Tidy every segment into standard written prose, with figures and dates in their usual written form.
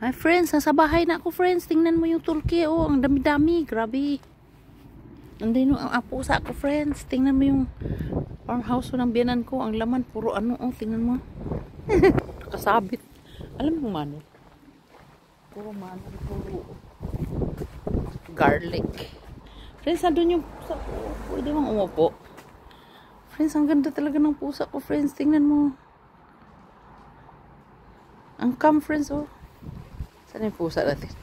Hi friends, nasa bahay na ako friends. Tingnan mo yung tulki. Oh, ang dami-dami. Grabe. Andun yung pusa ko friends. Tingnan mo yung farmhouse ng biyanan ko. Ang laman, puro ano. Oh, tingnan mo. Nakasabit. Alam mo mano? Puro mano. Puro garlic. Friends, andun yung pusa ko. Pwede bang umupo? Friends, ang ganda talaga ng pusa ko friends. Tingnan mo. Ang calm friends oh. Saan yung pusa natin?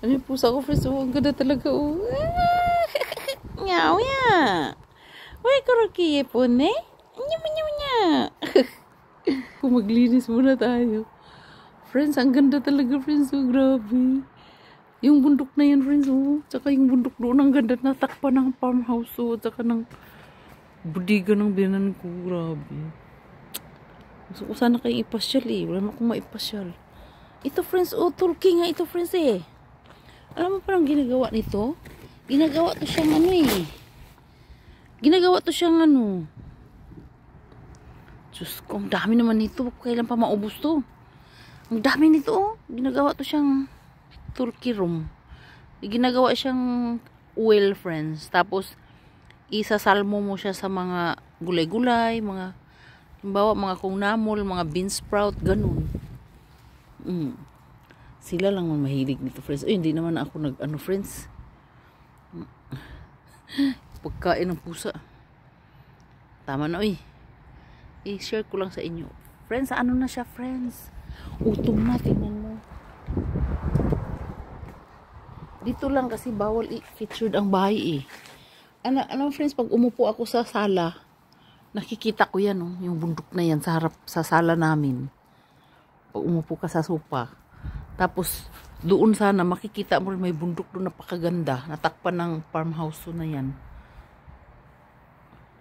Ano yung pusa ko friends? Oh, ang ganda talaga. Oh. Nyaw ya. Uy, kurukiye po ne? Nya. Kung maglinis muna tayo. Friends, ang ganda talaga friends. Oh, grabe. Yung bundok na yan friends. Oh. Tsaka yung bundok doon. Ang ganda na takpan ng farmhouse. Oh. Tsaka ng budiga ng biyanan ko. Grabe. Gusto ko sana kayong ipasyal eh. Wala na akong maipasyal. Ito friends, oh, turkey nga ito friends eh. Alam mo parang ginagawa nito? Ginagawa to siyang ano eh. Ginagawa to siyang ano. Diyos ko, ang dami naman nito. Kailan pa maubos to? Ang dami nito oh. Ginagawa to siyang turkey room. Ginagawa siyang well friends. Tapos, isasalmo mo siya sa mga gulay-gulay, mga bawa mga kungnamol, mga bean sprout, ganun. Sila lang man mahilig nito, friends. Ay, hindi naman ako nag-ano, friends. Pagkain ng pusa. Tama na, uy. I-share ko lang sa inyo. Friends, ano na siya, friends? Utom na, tingnan mo. Dito lang kasi bawal i-featured ang bahay eh. Ano, friends, pag umupo ako sa sala, nakikita ko yan, oh, yung bundok na yan sa harap sa sala namin. Pag umupo ka sa sopa. Tapos, doon sana makikita mo rin may bundok doon napakaganda. Natakpan ng farmhouse na yan.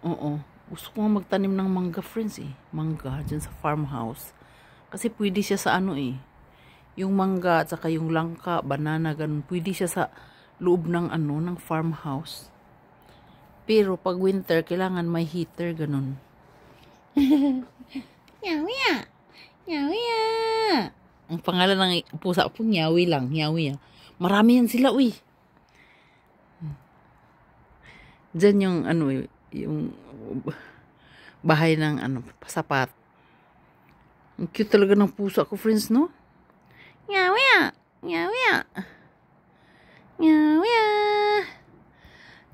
Oo. Gusto ko nga magtanim ng mangga, friends eh. Mangga, dyan sa farmhouse. Kasi pwede siya sa ano eh. Yung mangga at saka yung langka, banana, ganun. Pwede siya sa loob ng ano, ng farmhouse. Pero pag winter, kailangan may heater, ganun. Nyawi. Nyawi. Ang pangalan ng pusa po, Nyawi lang. Nyawi. Marami yan sila, uy. Diyan yung, ano, yung bahay ng, ano, sapat. Ang cute talaga ng pusa ko, friends, no? Nyawi. Nyawi. Nyawi.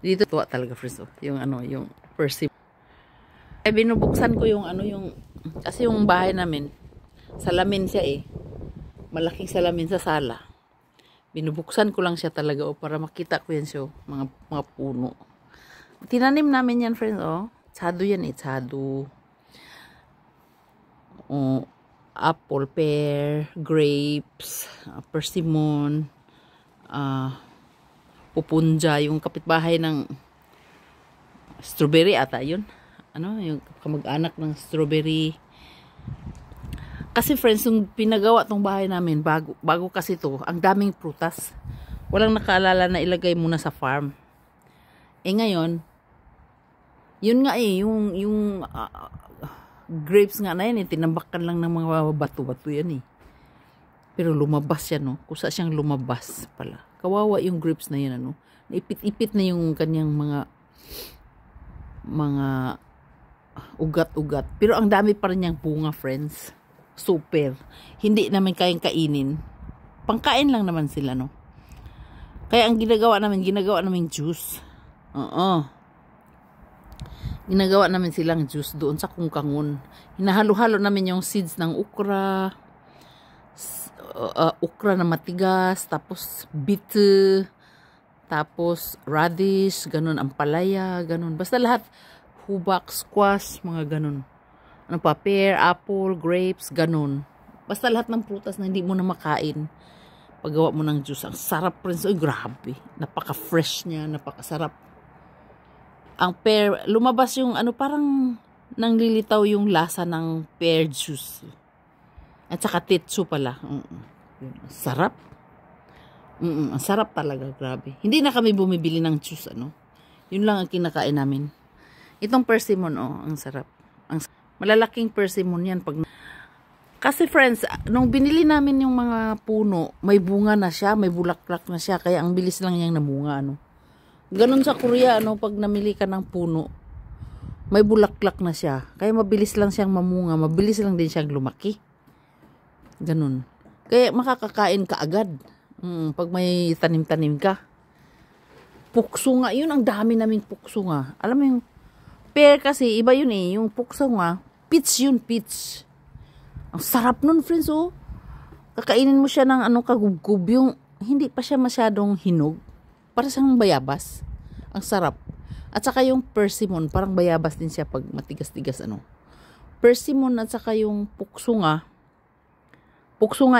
Dito tuwa talaga friends oh. Yung ano, yung persimmon. Ay binubuksan ko yung ano yung kasi yung bahay namin salamin siya eh. Malaking salamin sa sala. Binubuksan ko lang siya talaga oh para makita ko yan siya, mga puno. Tinanim namin yan friends oh. Tsado yan eh, tsado. Oh, apple, pear, grapes, persimmon, pupunja, yung kapitbahay ng strawberry ata yun. Ano, yung kamag-anak ng strawberry. Kasi friends, yung pinagawa tong bahay namin, bago kasi to, ang daming prutas. Walang nakaalala na ilagay muna sa farm. Eh ngayon, yun nga eh, yung grapes nga na yan eh, tinambakan lang ng mga bato-bato yan eh. Pero lumabas yan, no? Kusa siyang lumabas pala. Kawawa yung grapes na yan, ano? Naipit-ipit na yung kanyang mga ugat-ugat. Pero ang dami pa rin niyang bunga, friends. Super. Hindi namin kayang kainin. Pangkain lang naman sila, no? Kaya ang ginagawa namin juice. Oo. Ginagawa namin silang juice doon sa kungkangon. Hinahalo-halo namin yung seeds ng okra, okra na matigas, tapos beet, tapos radish, ganun, ampalaya, ganun. Basta lahat, hubak, squash, mga ganun. Ano pa, pear, apple, grapes, ganun. Basta lahat ng prutas na hindi mo na makain. Paggawa mo ng juice, ang sarap friends. Ay, grabe. Napaka-fresh niya, napakasarap. Ang pear, lumabas yung ano, parang nanglilitaw yung lasa ng pear juice. At saka tetsu pala. Sarap. Ang sarap talaga, grabe. Hindi na kami bumibili ng juice, ano. Yun lang ang kinakain namin. Itong persimmon, oh, ang sarap. Malalaking persimmon yan. Kasi friends, nung binili namin yung mga puno, may bunga na siya, may bulaklak na siya, kaya ang bilis lang niyang namunga, ano. Ganun sa Korea, ano, pag namili ka ng puno, may bulaklak na siya, kaya mabilis lang siyang mamunga, mabilis lang din siyang lumaki. Ganun. Kaya makakakain ka agad. Pag may tanim-tanim ka. Pukso nga, yun ang dami naming pukso nga. Alam mo yung pear kasi, iba yun eh, yung pukso nga, peach yun, peach. Ang sarap nun, friends, oh. Kakainin mo siya ng kagubgub, yung hindi pa siya masyadong hinog. Para siyang bayabas. Ang sarap. At saka yung persimmon, parang bayabas din siya pag matigas-tigas, Persimmon at saka yung pukso nga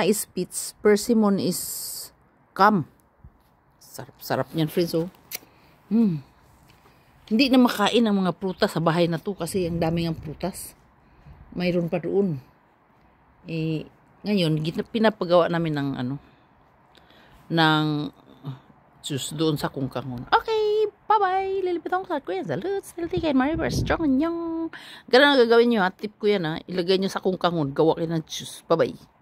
is peach, persimmon is cam. Sarap-sarap niyan, friends, oh. Hindi na makain ang mga prutas sa bahay na to kasi ang daming ang prutas. Mayroon pa doon. Ngayon, pinapagawa namin ng juice doon sa kungkangon. Okay, bye-bye. Lilipit ako sa Kuya Zalutz. Saltikan, Maribar, strong nyong. Ganun ang gagawin nyo, ha. Tip ko yan, ha. Ilagay nyo sa kungkangon. Gawa kayo ng juice. Bye-bye.